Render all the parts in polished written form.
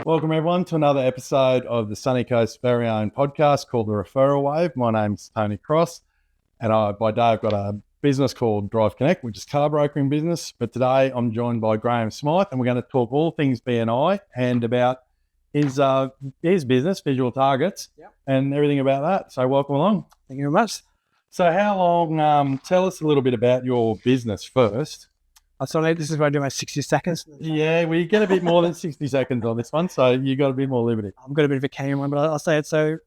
Welcome everyone to another episode of the Sunny Coast's very own podcast called the Referral Wave. My name's Tony Cross, and by day I've got a business called Drive Connect, which is car brokering business. But today I'm joined by Graeme Smyth, and we're going to talk all things BNI and about his business, Visual Targets, and everything about that. So welcome along. Thank you very much. So how long? Tell us a little bit about your business first. So this is where I do my 60 seconds. Yeah, we get a bit more than 60 seconds on this one, so you got a bit more liberty. I've got a bit of a cane one, but I'll say it. So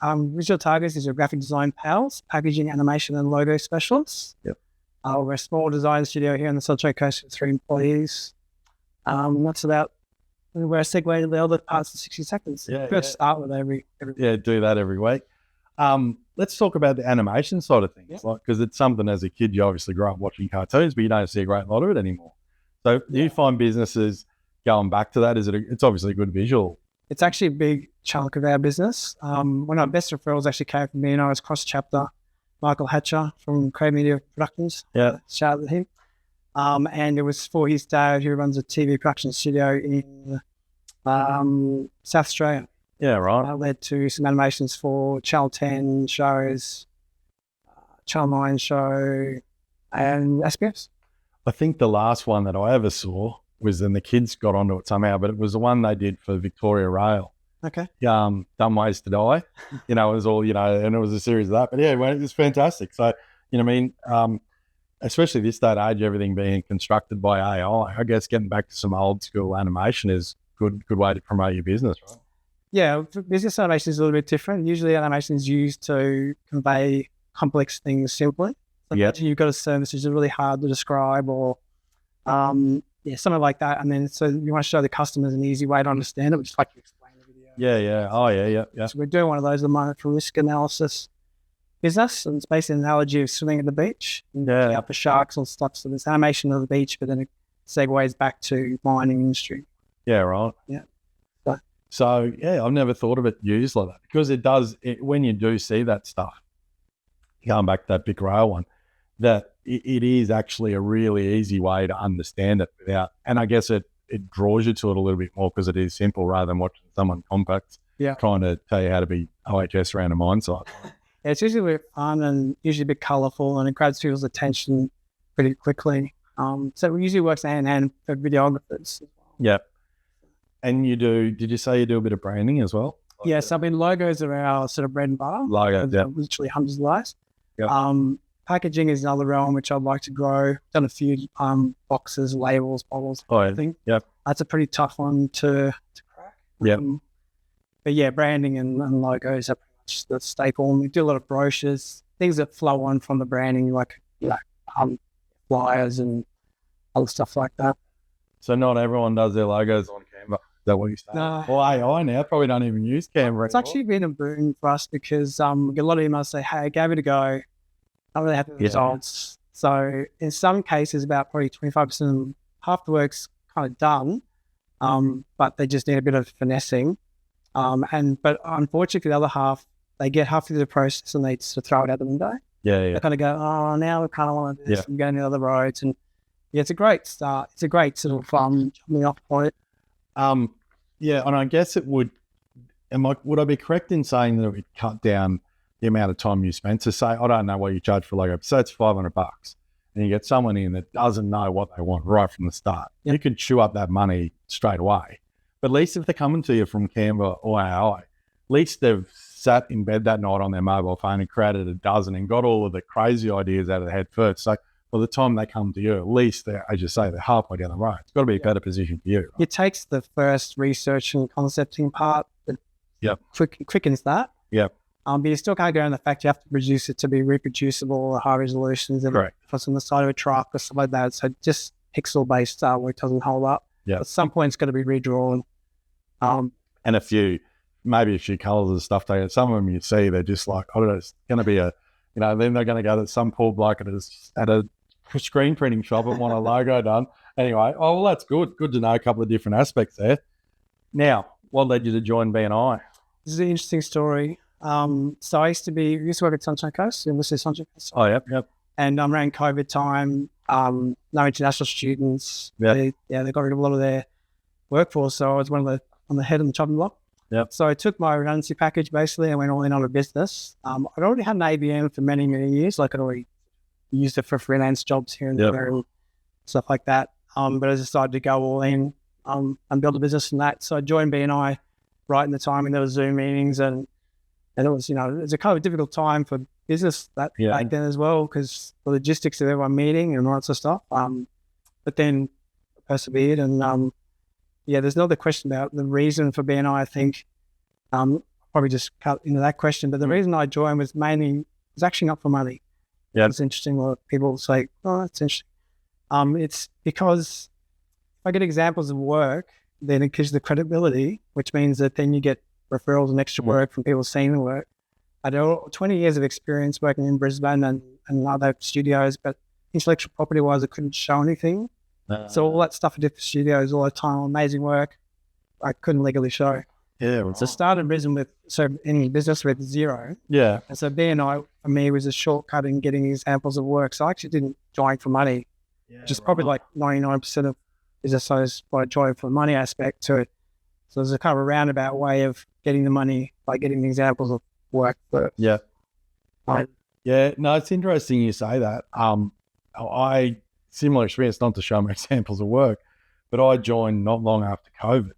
Visual Targets is your graphic design pals, packaging, animation, and logo specialists. Yep. We're a small design studio here on the Sunshine Coast with 3 employees. That's about where I segue to the other parts of 60 seconds. Yeah, First start with every Yeah, do that every week. Let's talk about the animation side of things, because it's something as a kid you obviously grew up watching cartoons, but you don't see a great lot of it anymore. So do you find businesses going back to that? It's obviously a good visual. It's actually a big chunk of our business. One of our best referrals actually came from BNI's cross chapter, Michael Hatcher from Crave Media Productions. Yeah. Shout out to him. And it was for his dad, who runs a TV production studio in South Australia. Yeah, right. Led to some animations for Channel 10 shows, Channel 9 show, and SBS. I think the last one that I ever saw was, and the kids got onto it somehow, but it was the one they did for Victoria Rail. Okay. Dumb Ways to Die. It was all, and it was a series of that. But yeah, it was fantastic. So, especially this day and age, everything being constructed by AI, I guess getting back to some old school animation is good way to promote your business, right? Yeah, business animation is a little bit different. Usually animation is used to convey complex things simply. You've got a service which is really hard to describe or something like that. And then so you want to show the customers an easy way to understand it, which is like you explain the video. Yeah. Oh, yeah. So we're doing one of those at the moment for risk analysis business. And it's basically an analogy of swimming at the beach. Yeah. Out for sharks and stuff. So there's animation of the beach, but then it segues back to mining industry. Yeah, right. Yeah. So, I've never thought of it used like that, because it does, when you do see that stuff, going back to that big rail one, that it is actually a really easy way to understand it without, and I guess it draws you to it a little bit more because it is simple rather than watching someone compact trying to tell you how to be OHS around a mine site. It's usually really fun and usually a bit colourful, and it grabs people's attention pretty quickly. So it usually works hand in hand for videographers. Yeah. And did you say you do a bit of branding as well? Yes, logos are our sort of bread and butter. Literally hundreds of lives. Yep. Packaging is another realm which I'd like to grow. Done a few boxes, labels, bottles. Oh, yeah. I think. Yep. That's a pretty tough one to crack. Yep. But yeah, branding and logos are pretty much the staple. And we do a lot of brochures, things that flow on from the branding, like flyers and other stuff like that. So not everyone does their logos on Canva. Is that what you're saying? No. Well, AI now probably don't even use Canva. It's actually been a boon for us because we get a lot of emails say, hey, I gave it a go. I'm really happy with the results. So in some cases, about probably 25%, half the work's kind of done, but they just need a bit of finessing. But unfortunately, for the other half, they get half through the process and they sort of throw it out the window. Yeah. They kind of go, oh, now we kind of want to do this and go down other roads. And it's a great start. It's a great sort of jumping off point. And I guess it would. Would I be correct in saying that it would cut down the amount of time you spend? To say, I don't know what you charge for logo, so it's $500, and you get someone in that doesn't know what they want right from the start. Yep. You could chew up that money straight away. But at least if they're coming to you from Canva or AI, at least they've sat in bed that night on their mobile phone and created a dozen and got all of the crazy ideas out of their head first. So by the time they come to you, at least they're, as you say, they're halfway down the road. It's got to be a better position for you. Right? It takes the first research and concepting part. Quickens that. Yep. But you still can't go on the fact you have to produce it to be reproducible or high resolutions and plus on the side of a truck or something like that. So just pixel-based work doesn't hold up. Yeah. At some point, it's got to be redrawn. And maybe a few colours and stuff. Some of them you see, they're just like, I don't know, it's going to be then they're going to go to some poor bloke at a screen printing shop and want a logo done. Anyway, that's good. Good to know a couple of different aspects there. Now, what led you to join BNI? This is an interesting story. So I used to work at Sunshine Coast, University of Sunshine Coast. Oh, yep. And around COVID time, no international students. Yeah. They got rid of a lot of their workforce. So I was one of the on the head of the chopping block. Yep. So I took my redundancy package basically and went all in on a business. I'd already had an ABM for many, many years. Like I'd already used it for freelance jobs here and there and stuff like that. But I decided to go all in and build a business from that. So I joined BNI right in the time when there was Zoom meetings and it was, it was a kind of difficult time for business back then as well because the logistics of everyone meeting and all that sort of stuff. But then persevered and there's another question about the reason for BNI. I think probably just cut into that question, but the reason I joined was actually not for money. Yeah, it's interesting. What people say, oh, that's interesting. It's because if I get examples of work, then it gives the credibility, which means that then you get referrals and extra work from people seeing the work. I had 20 years of experience working in Brisbane and other studios, but intellectual property wise, I couldn't show anything. So all that stuff I did for studios all the time, amazing work, I couldn't legally show. Yeah, right. So I started any business with zero. Yeah. And so BNI for me was a shortcut in getting examples of work. So I actually didn't join for money, just probably like 99% of business owners what I joined for the money aspect to it. So there's a kind of a roundabout way of getting the money by getting the examples of work. But no, it's interesting you say that. I similar experience, not to show my examples of work, but I joined not long after COVID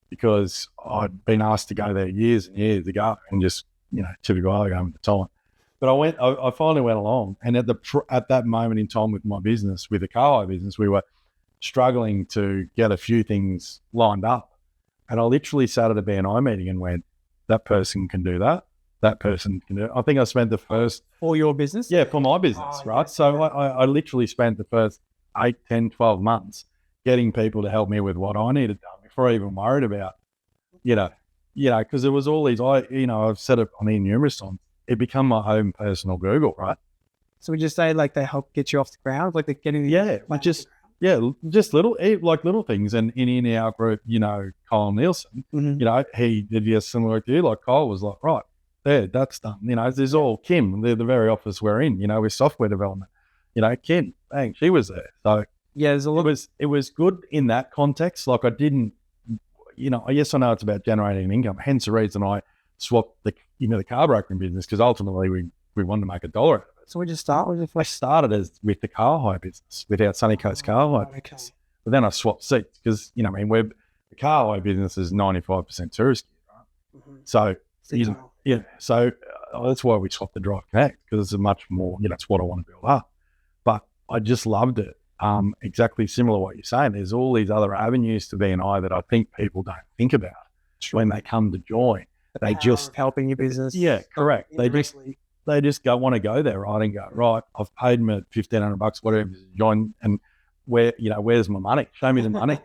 because I'd been asked to go there years and years ago and just, typical at the time. But I finally went along and at that moment in time with my business, with the car hire business, we were struggling to get a few things lined up. And I literally sat at a BNI meeting and went, that person can do that. That person can do it. I think I spent the first... For your business? Yeah, for my business, right? Yes. So I literally spent the first 8, 10, 12 months getting people to help me with what I needed done before I even worried about, because there was all these, I've said it on here numerous times, it become my own personal Google, right? So would you say like they help get you off the ground? Like they're getting... just little things. And in our group, Kyle Nielsen, he did a similar to you. Like Kyle was like, right, there, that's done. There's all Kim, the very office we're in, with software development. Kim, bang, she was there. So there's a lot. It was good in that context. Like I didn't, yes, I know it's about generating an income. Hence the reason I swapped the car brokering business because ultimately we wanted to make $1 out of it. So we just start with I started with the car hire business, with our Sunny Coast car hire business. But then I swapped seats because, the car hire business is 95% tourist gear, right? So, so that's why we swapped the Drive Connect because it's a much more, it's what I want to build up. But I just loved it. Exactly similar to what you're saying. There's all these other avenues to BNI that I think people don't think about when they come to join. They just helping your business. Yeah, correct. They just want to go there, right? And go, right, I've paid me $1,500, whatever, to join, and where's my money? Show me the money.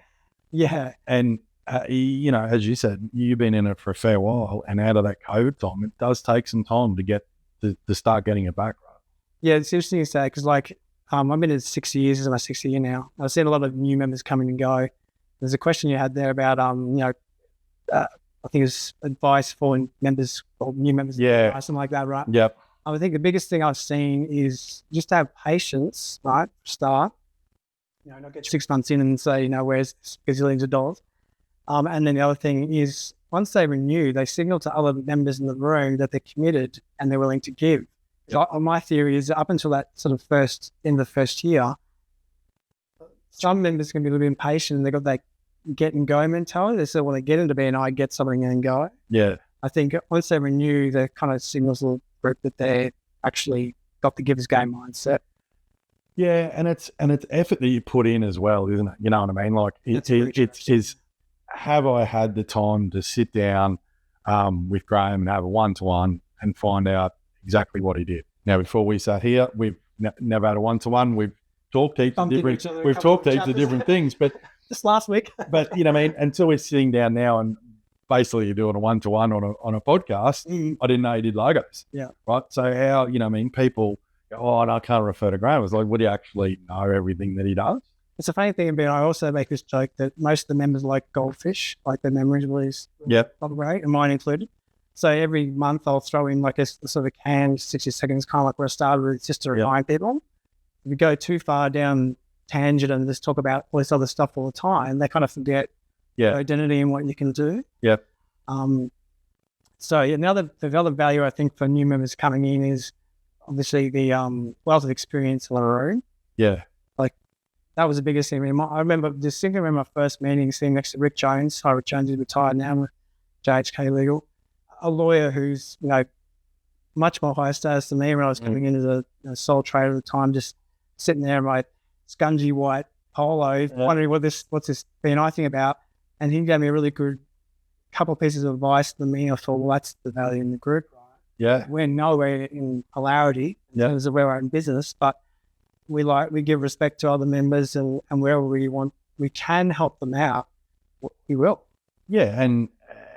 Yeah. And, as you said, you've been in it for a fair while, and out of that COVID time, it does take some time to get to start getting it back, right? Yeah, it's interesting to say because, I've been in 6 years. This is my 6th year now. I've seen a lot of new members coming and go. There's a question you had there about, I think it's advice for members or new members, something like that, right? Yep. I think the biggest thing I've seen is just to have patience, right? Start, not get 6 months in and say, where's gazillions of dollars? And then the other thing is once they renew, they signal to other members in the room that they're committed and they're willing to give. Yep. So my theory is up until that sort of in the first year, some members can be a little bit impatient and they've got that get and go mentality. They say, well, they get into BNI, get something and go. Yeah. I think once they renew, that kind of signals the group that they actually got the giver's game mindset. Yeah, and it's effort that you put in as well, isn't it? You know what I mean? Like it's have I had the time to sit down with Graeme and have a one-to-one and find out exactly what he did? Now, before we sat here, we've never had a one-to-one. We've talked heaps of different things, but just last week. But until we're sitting down now and basically you're doing a one-to-one on a podcast, I didn't know he did logos. Yeah. Right. So how, people go, oh, and I can't refer to Graeme. It's like, would you actually know everything that he does? It's a funny thing about I also make this joke that most of the members like goldfish, like their memories release. Yep. Great, and mine included. So every month I'll throw in like a sort of can, 60 seconds, kind of like where I started with, just to remind people. If you go too far down tangent and just talk about all this other stuff all the time, they kind of forget Yeah. identity and what you can do. Yep. So the other value I think for new members coming in is obviously the wealth of experience on their own. Yeah. Like that was the biggest thing. I remember distinctly my first meeting sitting next to Rick Jones. Rick Jones is retired now with JHK Legal, a lawyer who's, you know, much more high status than me when I was coming in as a sole trader at the time, just sitting there in my scungy white polo, wondering what's this BNI thing about. And he gave me a really good couple of pieces of advice to me. I thought, well, that's the value in the group, right? Yeah. We're nowhere in polarity in terms of we're in business, but we give respect to other members, and wherever we can help them out, we will. Yeah, and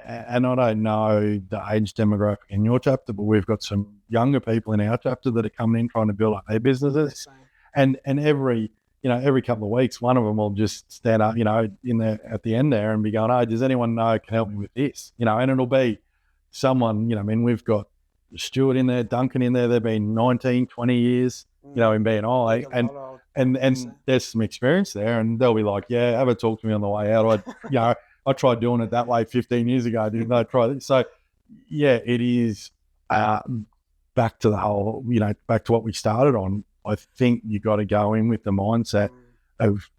I don't know the age demographic in your chapter, but we've got some younger people in our chapter that are coming in trying to build up their businesses. And every couple of weeks, one of them will just stand up, you know, at the end there and be going, "Oh, does anyone know can help me with this?" You know, and it'll be someone, you know, I mean, we've got Stuart in there, Duncan in there. They've been 19, 20 years, you know, in BNI, and there's some experience there, and they'll be like, "Yeah, have a talk to me on the way out." I tried doing it that way 15 years ago. Didn't I try it? So, yeah, it is back to the whole, you know, back to what we started on. I think you got to go in with the mindset of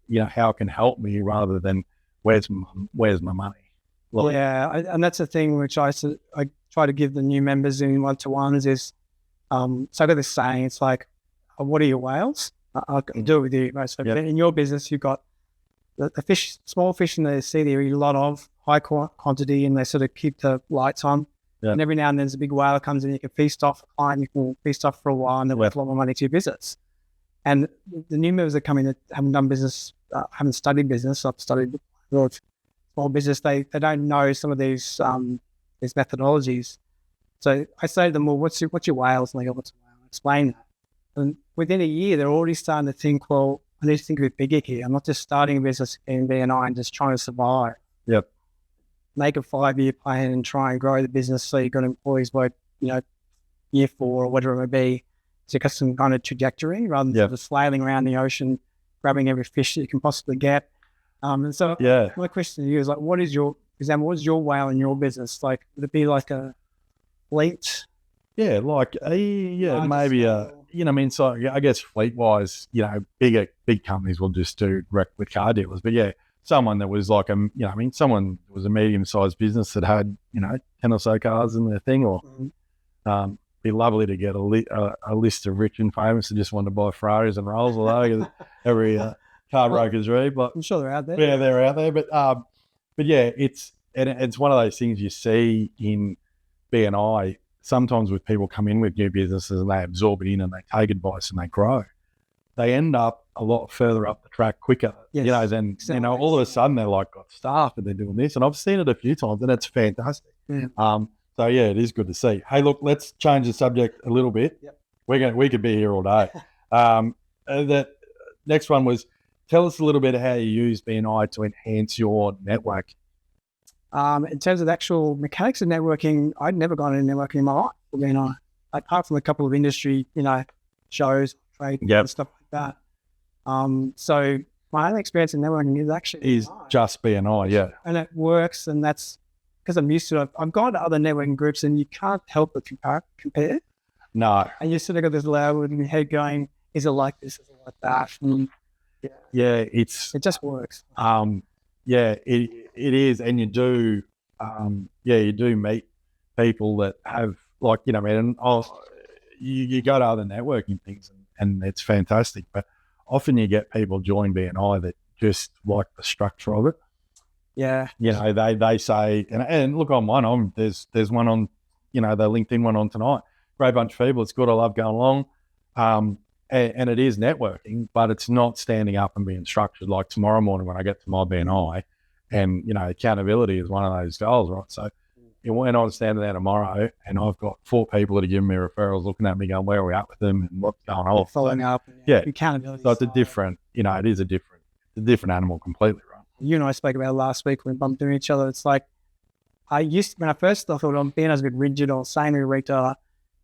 you know, how it can help me rather than where's my money. Like, and that's the thing which I try to give the new members in one-to-ones is, so I got this saying, it's like, what are your whales? I do it with you, right? So in your business, you've got the fish, small fish in the sea, they eat a lot of high quantity, and they sort of keep the lights on. And every now and then there's a big whale comes in, you can feast off a client, you can feast off for a while, and they're worth a lot more money to your business. And the new members that come in that haven't done business, haven't studied business, I've studied small business, they don't know some of these methodologies. So I say to them, well, what's your whales? And they go, what's a whale? I explain that. And within a year, they're already starting to think, well, I need to think a bit bigger here. I'm not just starting a business in BNI and just trying to survive. Yep. Make a 5-year plan and try and grow the business so you've got employees work, you know, year 4 or whatever it may be. So you've got some kind of trajectory rather than sort of flailing around the ocean, grabbing every fish that you can possibly get. And so my question to you is like, what is your whale in your business? Like, would it be like a fleet? Yeah, like maybe you know, I mean, so I guess fleet wise, you know, big companies will just do direct with car dealers, but yeah, someone that was like someone that was a medium sized business that had, you know, 10 or so cars in their thing, or be lovely to get a list of rich and famous that just wanted to buy Ferraris and Rolls, although every car brokers read, but I'm sure they're out there. Yeah, they're out there, but yeah, it's one of those things you see in BNI. Sometimes with people come in with new businesses and they absorb it in and they take advice and they grow, they end up a lot further up the track quicker. You know, then you know, all of a sudden they're like got staff and they're doing this, and I've seen it a few times, and it's fantastic. So yeah, it is good to see. Hey, look, let's change the subject a little bit. We could be here all day. The next one was, tell us a little bit of how you use BNI to enhance your network. In terms of the actual mechanics of networking, I'd never gone into networking in my life for BNI, apart from a couple of industry, you know, shows, trade, and stuff like that. So my only experience in networking is just BNI, and it works, and that's because I'm used to it. I've gone to other networking groups, and you can't help but compare. No, and you sort of got this loud in your head going, "Is it like this? Is it like that?" It just works. It is, and you do, you do meet people that have, like, you know, man, you go to other networking things and it's fantastic, but often you get people join BNI that just like the structure of it. Yeah. You know, they say, and look, on one, there's one on, you know, the LinkedIn one on tonight. Great bunch of people. It's good. I love going along. And it is networking, but it's not standing up and being structured. Like tomorrow morning when I get to my BNI, and, you know, accountability is one of those goals, right? So when I'm standing there tomorrow and I've got 4 people that are giving me referrals, looking at me going, where are we at with them and what's going on? Following up. Accountability. So it's a different, you know, it's a different animal completely, right? You and I spoke about it last week when we bumped into each other. It's like, when I first thought BNI was a bit rigid or same every retailer,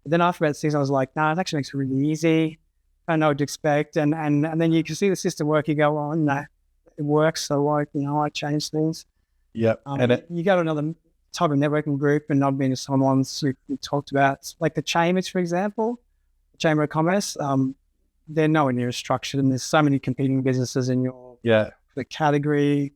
but then after about 6, I was like, no, it actually makes it really easy. I know what to expect. And then you can see the system work. You go, oh, no, it works. So I change things. Yep. And you go to another type of networking group, and I've been to some ones we talked about, like the Chambers, for example, the Chamber of Commerce. They're nowhere near as structured, and there's so many competing businesses in the category.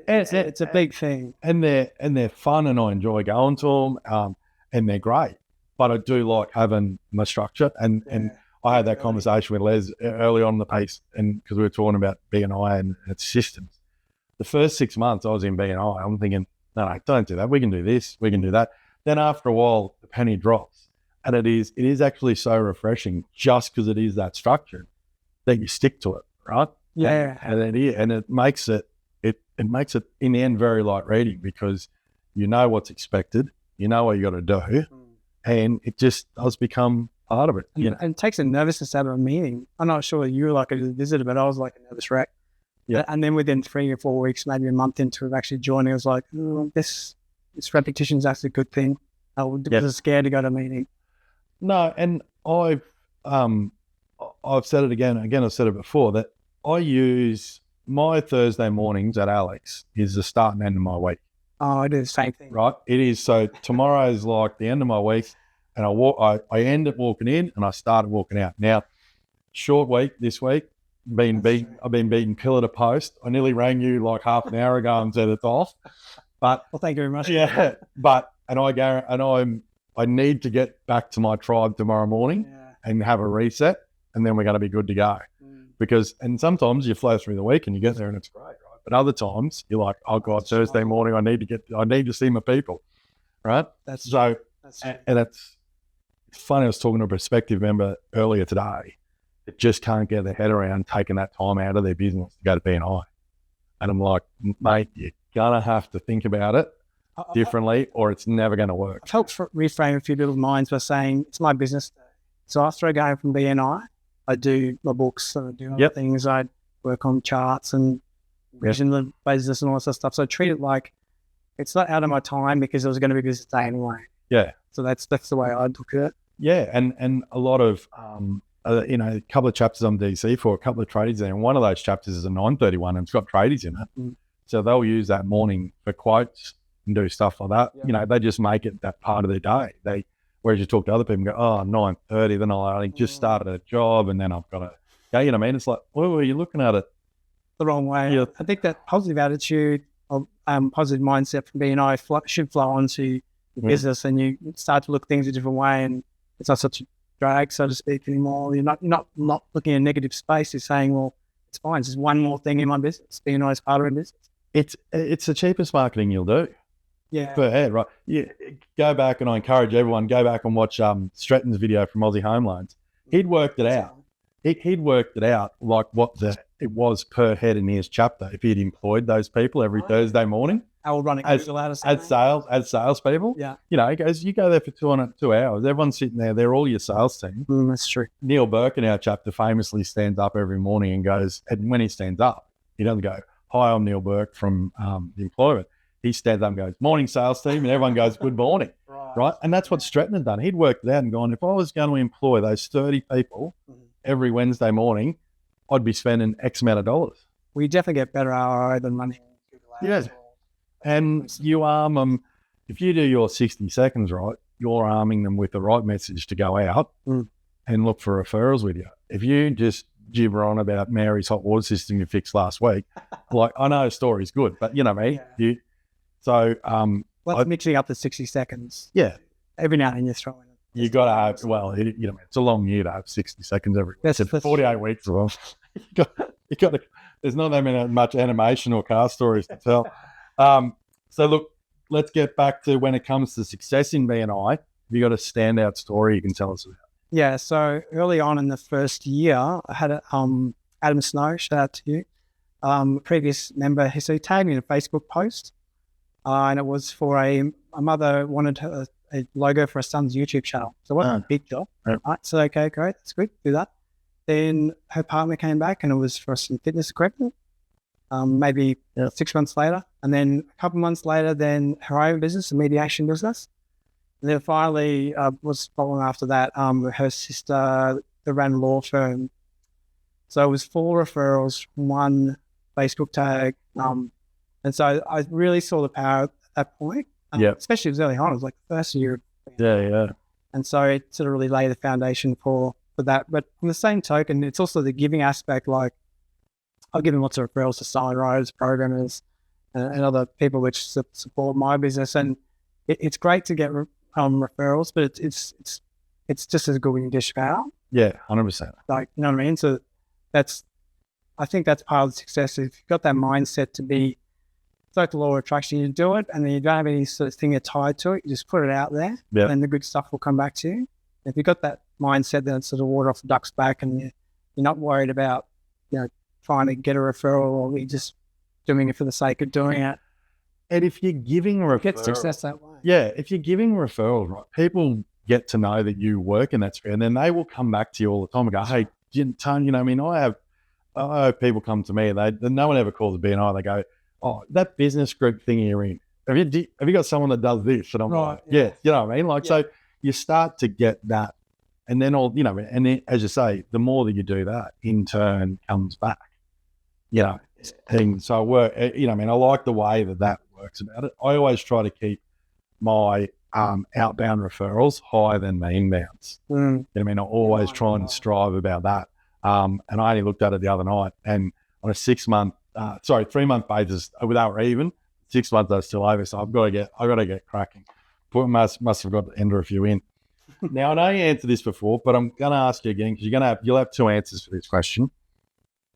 It's a big thing, and they're fun, and I enjoy going to them, and they're great. But I do like having my structure, and I had that conversation with Les early on in the piece, and because we were talking about BNI and its systems. The first 6 months I was in BNI, I'm thinking, no, don't do that. We can do this, we can do that. Then after a while, the penny drops, and it is actually so refreshing, just because it is that structure, that you stick to it, right? Yeah, and it makes it in the end very light reading, because you know what's expected, you know what you got to do, and it just does become part of it. And it takes the nervousness out of a meeting. I'm not sure you were like a visitor, but I was like a nervous wreck. Yeah. And then within 3 or 4 weeks, maybe a month into actually joining, I was like, this repetition is actually a good thing. I was scared to go to a meeting. No, and I've said it again, I've said it before, that I use my Thursday mornings at Alex is the start and end of my week. Oh, I do the same thing. Right? It is. So tomorrow is like the end of my week, and I end at walking in and I start at walking out. Now, short week this week. I've been beaten pillar to post. I nearly rang you like half an hour ago and said it's off. But well, thank you very much. Yeah, I need to get back to my tribe tomorrow morning and have a reset, and then we're going to be good to go. And sometimes you flow through the week and you get there and it's great, right? But other times you're like, oh God, Thursday morning I need to see my people, right? That's funny. I was talking to a prospective member earlier today that just can't get their head around taking that time out of their business to go to BNI. And I'm like, mate, you're going to have to think about it differently or it's never going to work. I've helped reframe a few little minds by saying it's my business. So after I go from BNI, I do my books and I do other things. I work on charts and vision the business and all that stuff. So I treat it like it's not out of my time because it was going to be a business day anyway. Yeah. So that's the way I look at it. Yeah. And a lot of, a couple of chapters on DC for a couple of tradies there. And one of those chapters is a 931 and it's got tradies in it. So they'll use that morning for quotes and do stuff like that. Yeah. They just make it that part of their day. Whereas you talk to other people and go, 9:30, then I only just started a job and then I've got to go, you know what I mean? It's like, well, you're looking at it the wrong way. Yeah. I think that positive attitude or positive mindset from BNI should flow onto the business, and you start to look at things a different way, and it's not such a drag, so to speak, anymore. You're not looking at a negative space. You're saying, well, it's fine. It's just one more thing in my business. BNI is part of my business. It's the cheapest marketing you'll do. Yeah. Per head, right? Yeah. Go back, and I encourage everyone, go back and watch Stratton's video from Aussie Home Loans. He'd worked it out. He'd worked it out like what it was per head in his chapter if he'd employed those people every Thursday morning. I will run it as salespeople. Yeah. He goes, you go there for 2 hours. Everyone's sitting there. They're all your sales team. That's true. Neil Burke in our chapter famously stands up every morning and goes, and when he stands up, he doesn't go, hi, I'm Neil Burke from the employment. He stands up and goes, morning sales team, and everyone goes, good morning, right? And that's what Stratton had done. He'd worked it out and gone, if I was going to employ those 30 people every Wednesday morning, I'd be spending X amount of dollars. We definitely get better ROI than running Google Ads. Yeah. And you arm them, if you do your 60 seconds right, you're arming them with the right message to go out and look for referrals with you. If you just gibber on about Mary's hot water system you fixed last week, like, I know the story's good, but you know me, mixing up the 60 seconds. Yeah. Every now and then you're throwing it. You got to have, it's a long year to have 60 seconds every week. That's 48 weeks. Well, you got to, there's not that much animation or car stories to tell. So look, let's get back to when it comes to success in BNI. Have you got a standout story you can tell us about? Yeah. So early on in the first year, I had Adam Snow, shout out to you, previous member. So he tagged me in a Facebook post, and it was for a mother wanted a logo for her son's YouTube channel. So it wasn't a big job. Right. So okay, great, that's good, do that. Then her partner came back and it was for some fitness equipment. Maybe 6 months later, and then a couple months later, then her own business, a mediation business. And then finally, was following after that, her sister that ran a law firm. So it was 4 referrals from one Facebook tag. And so I really saw the power at that point. Especially it was early on. It was like the first year. Yeah. And so it sort of really laid the foundation for that. But on the same token, it's also the giving aspect. Like I've given lots of referrals to sign writers, programmers, and other people which support my business. And it's great to get referrals, but it's just as good when you dish out. Yeah, 100%. Like, you know what I mean? So I think that's part of the success. If you've got that mindset to be, it's like the law of attraction, you do it and then you don't have any sort of thing you're tied to it, you just put it out there and the good stuff will come back to you. If you've got that mindset, then it's sort of water off the duck's back and you're not worried about, trying to get a referral or you're just doing it for the sake of doing it. And if you're giving referrals, get success that way. Yeah, if you're giving referrals, right, people get to know that you work in that sphere and then they will come back to you all the time and go, hey, Tone, I mean, I have people come to me and no one ever calls a BNI. They go, oh, that business group thing you're in, have you got someone that does this? And I'm like, yeah, you know what I mean? Like, so you start to get that. And then and then, as you say, the more that you do that, in turn comes back, And so I work, I like the way that works about it. I always try to keep my outbound referrals higher than my inbounds. I always try and strive about that. And I only looked at it the other night, and on a 3-month basis, they were even. 6 months they're still over, so I've got to get cracking. Must have got to enter a few in. Now I know you answered this before, but I'm going to ask you again because you'll have 2 answers for this question.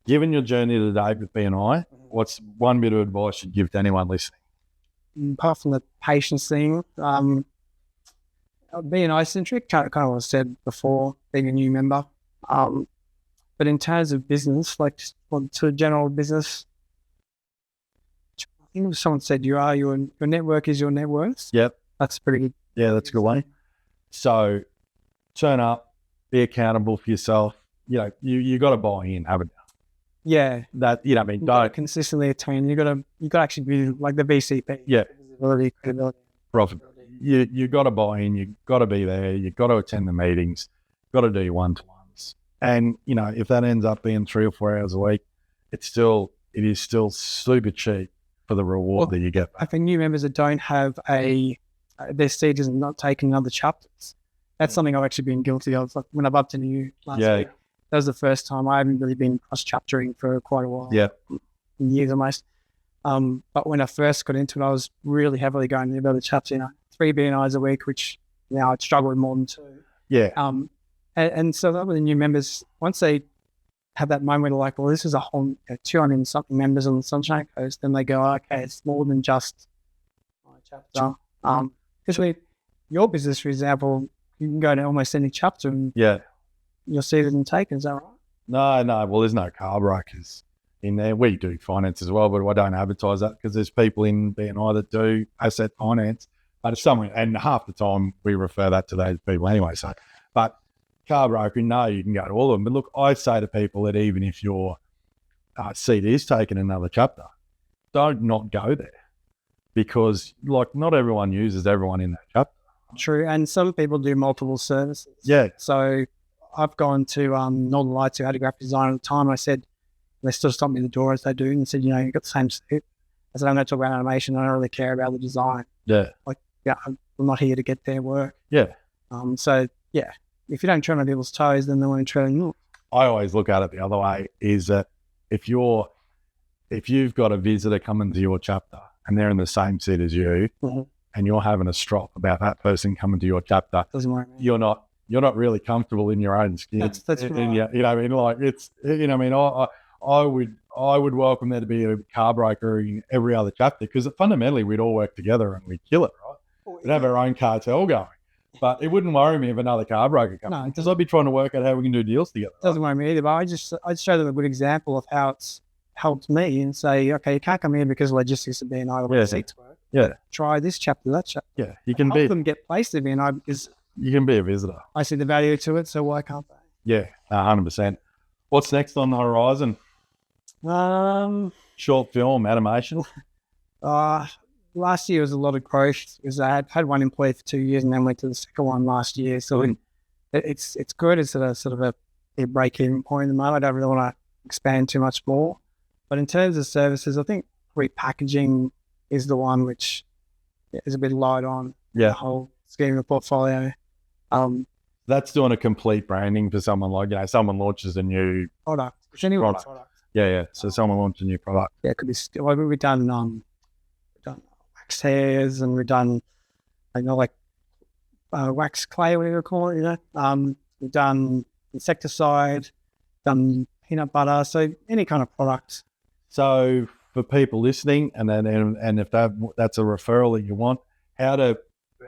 Given your journey to date with BNI, what's one bit of advice you'd give to anyone listening? Apart from the patience thing, BNI centric, kind of what I said before, being a new member. But in terms of business, like to general business, I think someone said your network is your net worth. Yep. That's pretty good. Yeah, that's a good one. So turn up, be accountable for yourself. You got to buy in, haven't you? Yeah. That, don't consistently attain. You got to actually be like the VCP. Yeah. Visibility, credibility. Profit. You got to buy in. You got to be there. You got to attend the meetings. Got to do your one-to-ones. And if that ends up being 3 or 4 hours a week, it is still super cheap for the reward that you get back. For new members that don't have their seat is not taking other chapters. That's something I've actually been guilty of. Like when I bumped into you last week, that was the first time. I haven't really been cross-chaptering for quite a while. Yeah. Years almost. But when I first got into it, I was really heavily going to the other chapters, 3 BNIs a week, which now I'd struggle with more than 2. Yeah. And so that with the new members, once they have that moment where they're like, well, this is a whole 200 and something members on the Sunshine Coast, then they go, okay, it's more than just my chapter. Because with your business, for example, you can go to almost any chapter and you'll see it isn't taken. Is that right? No. Well, there's no car brokers in there. We do finance as well, but I don't advertise that because there's people in BNI that do asset finance, but it's somewhere, and half the time we refer that to those people anyway. So, but car broker, no, you can go to all of them. But look, I say to people that even if your seat is taken another chapter, don't not go there because not everyone uses everyone in that chapter. True, and some people do multiple services. Yeah. So I've gone to Northern Lights, who had a graphic designer at the time. I said, they still stopped me at the door as they do, and said, you've got the same suit. I said, I'm going to talk about animation. I don't really care about the design. Yeah. I'm not here to get their work. Yeah. So if you don't tread on people's toes, then they won't tread on yours. I always look at it the other way, is that if you've got a visitor coming to your chapter and they're in the same seat as you, and you're having a strop about that person coming to your chapter, doesn't worry. You're not really comfortable in your own skin. That's right. I would welcome there to be a car broker in every other chapter because fundamentally we'd all work together and we'd kill it, right? We'd have our own cartel going. But it wouldn't worry me if another car broker comes because I'd be trying to work out how we can do deals together. It doesn't worry me either, but I'd show them a good example of how it's helped me and say, okay, you can't come here because logistics of BNI or seats work. Yeah. Try this chapter, that chapter. Yeah. You can help them get placed in BNI because you can be a visitor. I see the value to it, so why can't they? Yeah, 100%. What's next on the horizon? Short film, animation? Last year was a lot of growth because I had one employee for 2 years and then went to the second one last year. So it's good. It's at a sort of a break-even point at the moment. I don't really want to expand too much more. But in terms of services, I think repackaging is the one which is a bit light on the whole scheme of the portfolio. That's doing a complete branding for someone like, someone launches a new product. Product. Yeah. So someone launches a new product. Yeah, it could be. Well, we've done wax hairs, and we've done, wax clay, whatever you call it. We've done insecticide, done peanut butter. So any kind of product. So for people listening, and if that's a referral that you want, how do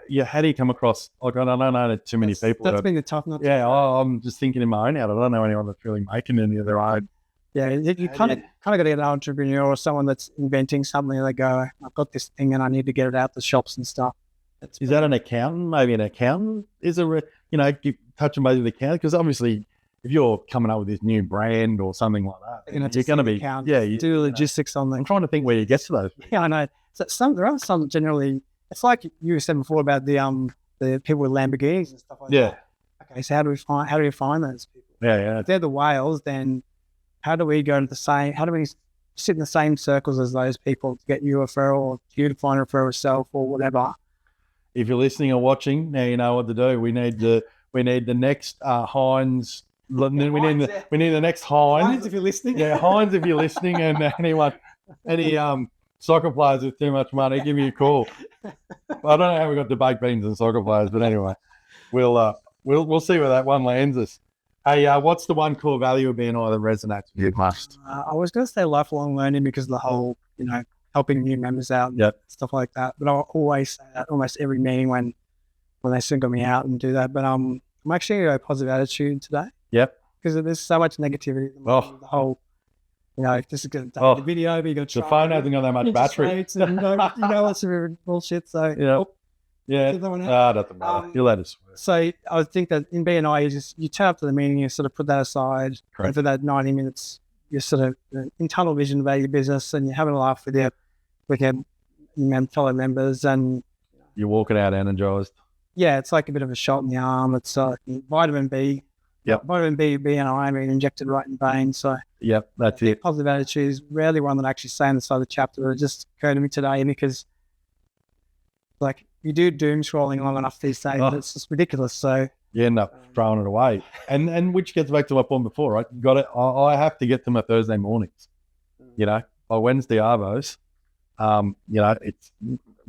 you come across? Like, I don't know too many people. That's been the tough nut. Yeah, I'm just thinking in my own out. I don't know anyone that's really making any of their own. Yeah, you kind of got to get an entrepreneur or someone that's inventing something. And they go, I've got this thing and I need to get it out the shops and stuff. Is that an accountant? Maybe an accountant is you touching base with the accountant, because obviously if you're coming up with this new brand or something like that, you're going to be you do logistics on them. I'm trying to think where you get to those. Yeah, I know. So there are some generally. It's like you said before about the people with Lamborghinis and stuff like that. Okay, so how do we find those people? Yeah. If they're the whales, then how do we how do we sit in the same circles as those people to get you a referral, or you to find a referral yourself, or whatever? If you're listening or watching, now you know what to do. We need the next Heinz. We need the next Heinz. Heinz, if you're listening. Yeah, Heinz, if you're listening, and any soccer players with too much money, give me a call. I don't know how we got to baked beans and soccer players, but anyway, we'll see where that one lands us. Hey, what's the one core value of BNI that resonates with you most? I was going to say lifelong learning, because of the whole, helping new members out and stuff like that. But I'll always say that almost every meeting when they single me out and do that. But I'm actually a positive attitude today. Yep. Because there's so much negativity. The whole, this is going to take the video, but you got to the phone hasn't got that much battery. And, lots of bullshit. So doesn't matter. You let us. So I think that in BNI, you turn up to the meeting, you sort of put that aside. Correct. And for that 90 minutes, you're sort of in tunnel vision about your business, and you're having a laugh with your fellow members, and you're walking out energized. Yeah, it's like a bit of a shot in the arm. It's vitamin B. Yep. Vitamin B, BNI being injected right in the vein. So that's it. Positive attitude is rarely one that I actually say on the side of the chapter. It just occurred to me today, because you do doom scrolling long enough these days, it's just ridiculous. So you end up throwing it away, and which gets back to my point before, right? You got it. I have to get to my Thursday mornings. By Wednesday arvos, it's,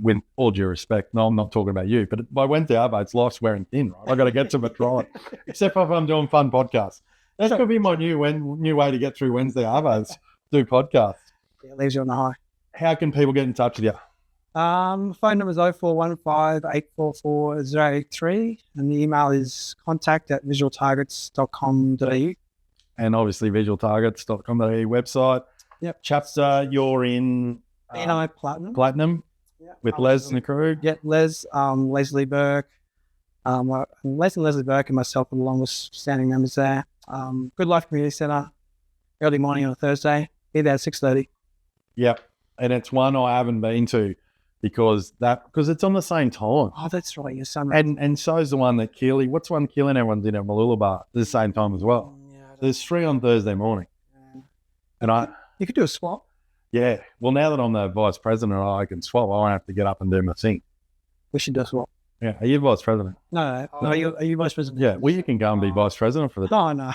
with all due respect, no, I'm not talking about you, but by Wednesday arvo, it's life's wearing thin, right? I got to get to my drive, except if I'm doing fun podcasts. That's going to be my new way to get through Wednesday arvos, do podcasts. Yeah, it leaves you on the high. How can people get in touch with you? Phone number is 0415-844-083, and the email is contact@visualtargets.com.au. And obviously visualtargets.com.au website. Yep. Chapter, you're in BNI Platinum. With Les and the crew. Yeah, Les, Leslie Burke. Les and Leslie Burke and myself are the longest standing members there. Good Life Community Centre, early morning on a Thursday. Be there at 6:30. Yep. And it's one I haven't been to, because it's on the same time. Oh, that's right. Your son. And so's the one that Keely. What's one Keely and everyone's in at Mooloolaba at the same time as well. There's 3 on Thursday morning. And you could do a swap. Yeah. Well, now that I'm the vice president, I can swap. I won't have to get up and do my thing. We should do a swap. Yeah. Are you vice president? No. Are you vice president? Yeah. Well, you can go and be vice president for the. No.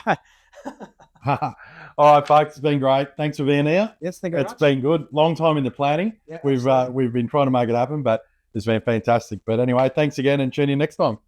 All right, folks. It's been great. Thanks for being here. Yes, thank you. It's been good. Long time in the planning. Yeah, we've been trying to make it happen, but it's been fantastic. But anyway, thanks again, and tune in next time.